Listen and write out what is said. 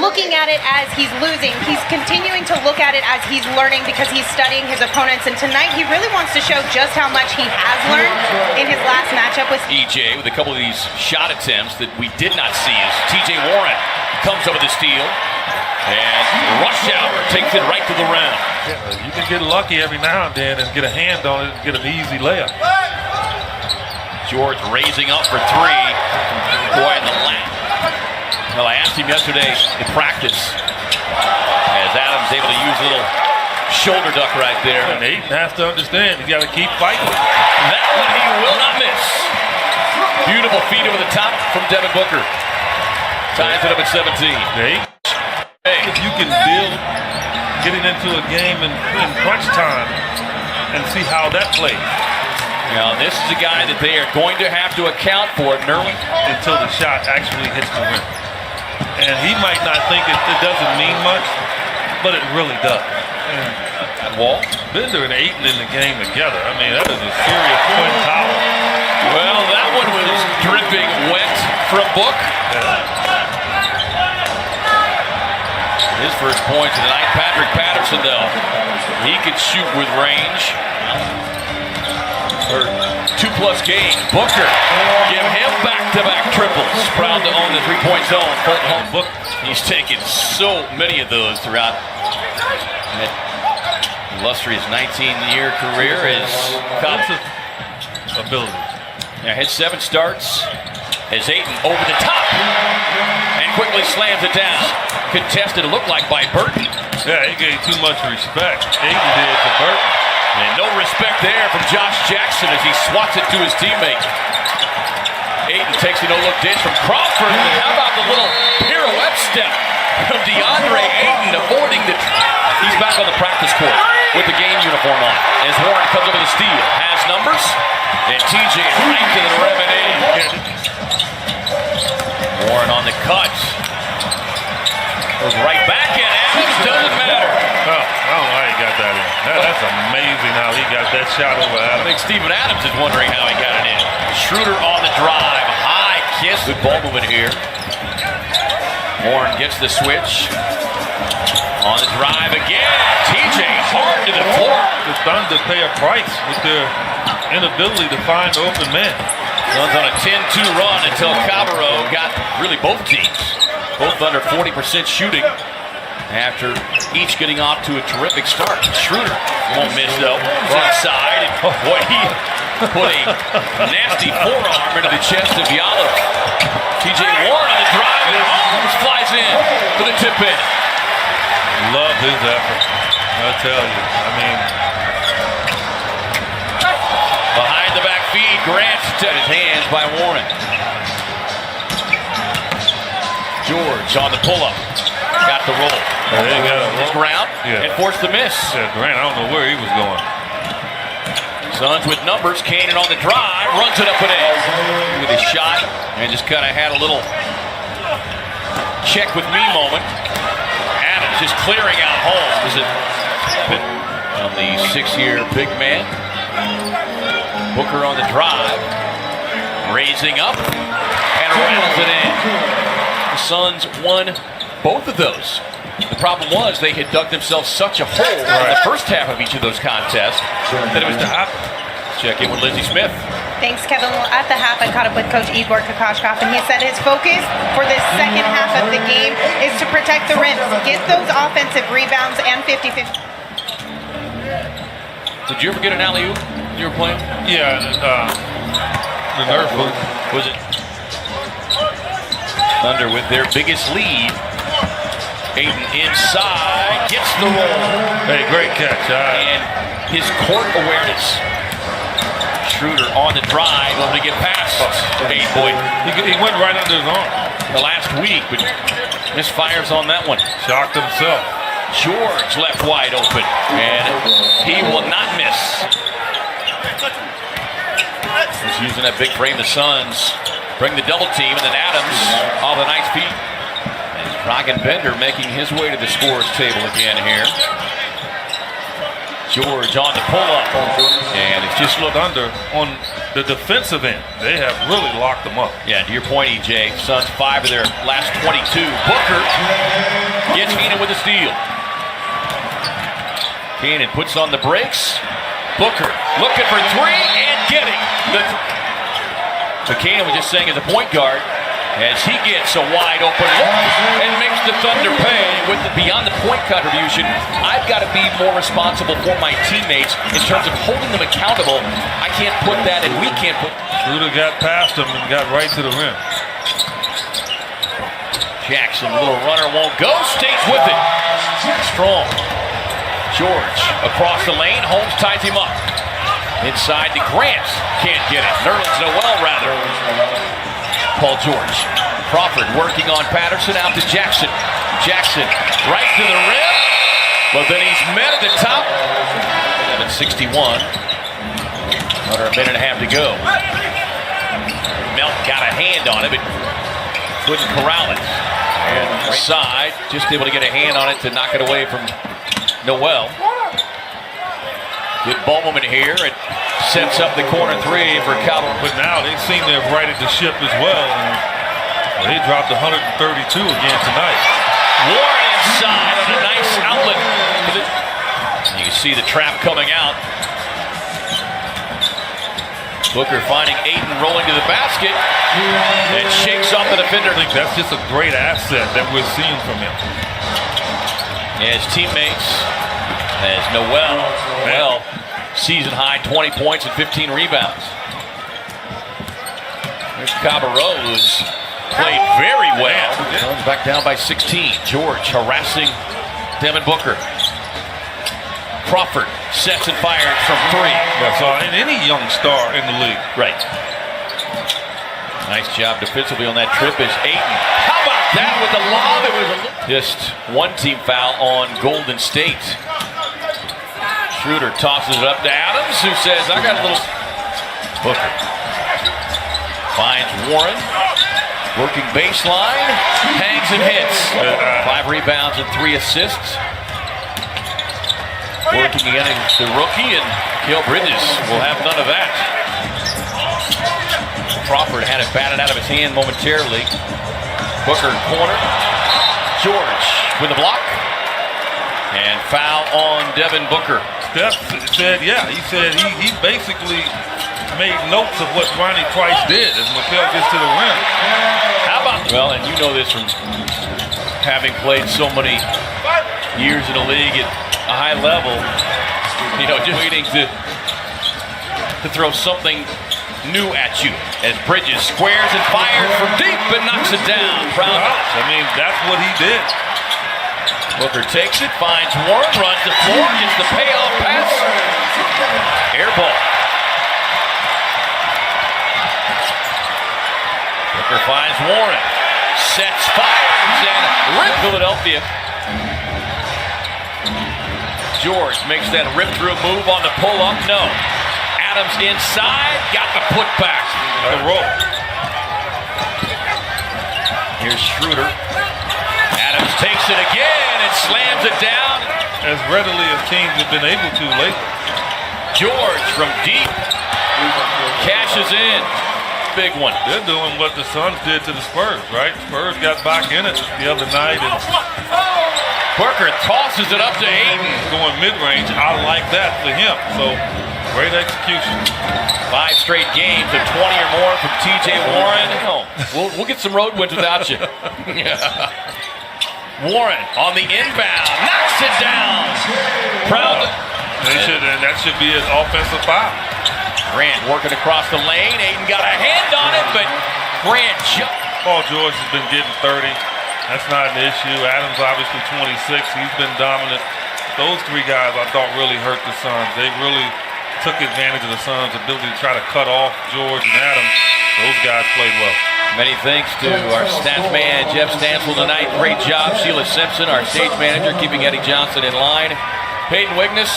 looking at it as he's losing. He's continuing to look at it as he's learning because he's studying his opponents. And tonight, he really wants to show just how much he has learned in his last matchup with EJ with a couple of these shot attempts that we did not see as TJ Warren comes up with a steal. And rush hour takes it right to the rim. You can get lucky every now and then and get a hand on it and get an easy layup. George raising up for three. Boy, in the lap. Well, I asked him yesterday in practice as Adams able to use a little shoulder duck right there. And Ayton has to understand, you got to keep fighting. That one he will not miss. Beautiful feed over the top from Devin Booker. Ties it up at 17. If you can build getting into a game in crunch time and see how that plays. Now, this is a guy that they are going to have to account for, Nerlin, until the shot actually hits the rim. And he might not think it doesn't mean much, but it really does. And Wall? Bender and Ayton in the game together. I mean, that is a serious twin tower. Well, that one was dripping wet from Book. His first point of the night. Patrick Patterson, though, he can shoot with range. Or 2+ game. Booker, give him back-to-back triples. Proud to own the three-point zone. Book, he's taken so many of those throughout that illustrious 19-year career. His ability. Yeah, his 7 starts as Ayton over the top and quickly slams it down. Contested, it looked like, by Burton. Yeah, he gave too much respect. Ayton did to Burton. And no respect there from Josh Jackson as he swats it to his teammate. Ayton takes a no-look dish from Crawford. And how about the little pirouette step from DeAndre Ayton avoiding the... He's back on the practice court with the game uniform on. As Warren comes up with a steal. Has numbers. And TJ right to the rim and in. Warren on the cut. Goes right back in. Adams doesn't matter. Oh, I don't know how he got that in. That's amazing how he got that shot over Adams. I think Steven Adams is wondering how he got it in. Schroeder on the drive. High kiss. Good ball movement here. Warren gets the switch. On the drive again. TJ hard to the floor. The Thunder pay a price with their inability to find open men. Suns on a 10-2 run until Cabarro got really both teams. Both under 40% shooting after each getting off to a terrific start. Schroeder won't miss though. Inside. And boy, he put a nasty forearm into the chest of Diallo. TJ Warren on the drive and almost flies in to the tip in. Love his effort. I tell you. I mean, behind the back feed, Grant to his hands by Warren. George on the pull-up. Got the roll. They got his ground and forced the miss. Yeah, Grant, I don't know where he was going. Suns with numbers. Cannon on the drive. Runs it up and in with his shot. And just kind of had a little check with me moment. Adams just clearing out Holmes. On the 6-year big man. Booker on the drive. Raising up. And rattles it in. The Suns won both of those. The problem was they had dug themselves such a hole in the first half of each of those contests that it was to happen. Check in with Lindsey Smith. Thanks, Kevin. Well, at the half, I caught up with Coach Igor Kokoshkov, and he said his focus for this second half of the game is to protect the rims, get those offensive rebounds and 50-50. Did you ever get an alley-oop when you were playing? Yeah, the Nerf boot. Was it? Thunder with their biggest lead. Ayton inside, gets the roll. Hey, great catch. And his court awareness. Schroeder on the drive, able to get past Ayton. Boy, he went right under his arm. The last week, but misfires on that one. Shocked himself. George left wide open, and he will not miss. He's using that big frame. The Suns bring the double team, and then Adams off the nice feet. And Rogan Bender making his way to the scorer's table again here. George on the pull-up, and he's Just look Thunder on the defensive end. They have really locked them up. Yeah, to your point, EJ, Suns 5 of their last 22. Booker gets Keenan with a steal. Keenan puts on the brakes. Booker looking for three and getting the Keenan was just saying as a point guard, as he gets a wide open look and makes the Thunder pay with the beyond the point contribution. I've got to be more responsible for my teammates in terms of holding them accountable. I can't put that, and we can't put. Schroeder got past him and got right to the rim. Jackson, little runner, won't go, stays with it. Strong. George across the lane, Holmes ties him up. Inside to Grant, can't get it. Nerlens Noel rather. Paul George. Crawford working on Patterson, out to Jackson. Jackson right to the rim, but then he's met at the top. 7:61. Under a minute and a half to go. Melt got a hand on it, but couldn't corral it. And side, just able to get a hand on it to knock it away from Noel. Good ball moment here. It sets up the corner three for Calvin. But now they seem to have righted the ship as well. And they dropped 132 again tonight. Warren inside on a nice outlet. You can see the trap coming out. Booker finding Ayton rolling to the basket and shakes off the defender. I think that's just a great asset that we're seeing from him. His teammates, as Noel, season high 20 points and 15 rebounds. There's Cabarrot, who's played very well. Comes back down by 16. George harassing Devin Booker. Crawford sets and fires from three. That's all. And any young star in the league. Right. Nice job defensively on that trip is Ayton. How about that with the lob? It was just one team foul on Golden State. Schroeder tosses it up to Adams, who says, I got a little. Booker finds Warren. Working baseline. Hangs and hits. 5 rebounds and 3 assists. Working against the rookie, and Cale Bridges will have none of that. Crawford had it batted out of his hand momentarily. Booker corner. George with the block. And foul on Devin Booker. Steph said, yeah, he said he basically made notes of what Ronnie Price did as Mikal gets to the rim. How about, well, and you know this from having played so many years in the league at a high level, you know, just waiting to throw something new at you as Bridges squares and fires from deep and knocks it down. Proud. I mean, that's what he did. Booker takes it, finds Warren, runs the floor, gets the payoff pass. Air ball. Booker finds Warren, sets, fires, and rip Philadelphia. George makes that rip-through move on the pull-up. No. Adams inside, got the putback. The roll. Here's Schroeder. Adams takes it again and slams it down. As readily as teams have been able to lately. George from deep cashes in. Big one. They're doing what the Suns did to the Spurs, right? Spurs got back in it the other night. And Booker tosses it up to Ayton. Going mid-range, I like that for him. So, great execution. 5 straight games of 20 or more from T.J. Warren. Oh, we'll get some road wins without you. Warren on the inbound, knocks it down. Proud. And that should be his offensive foul. Grant working across the lane. Ayton got a hand on it, but Grant jumped. Paul George has been getting 30. That's not an issue. Adams obviously 26. He's been dominant. Those 3 guys I thought really hurt the Suns. They really took advantage of the Suns' ability to try to cut off George and Adams. Those guys played well. Many thanks to our stats man, Jeff Stansel, tonight. Great job. Sheila Simpson, our stage manager, keeping Eddie Johnson in line. Peyton Wigness,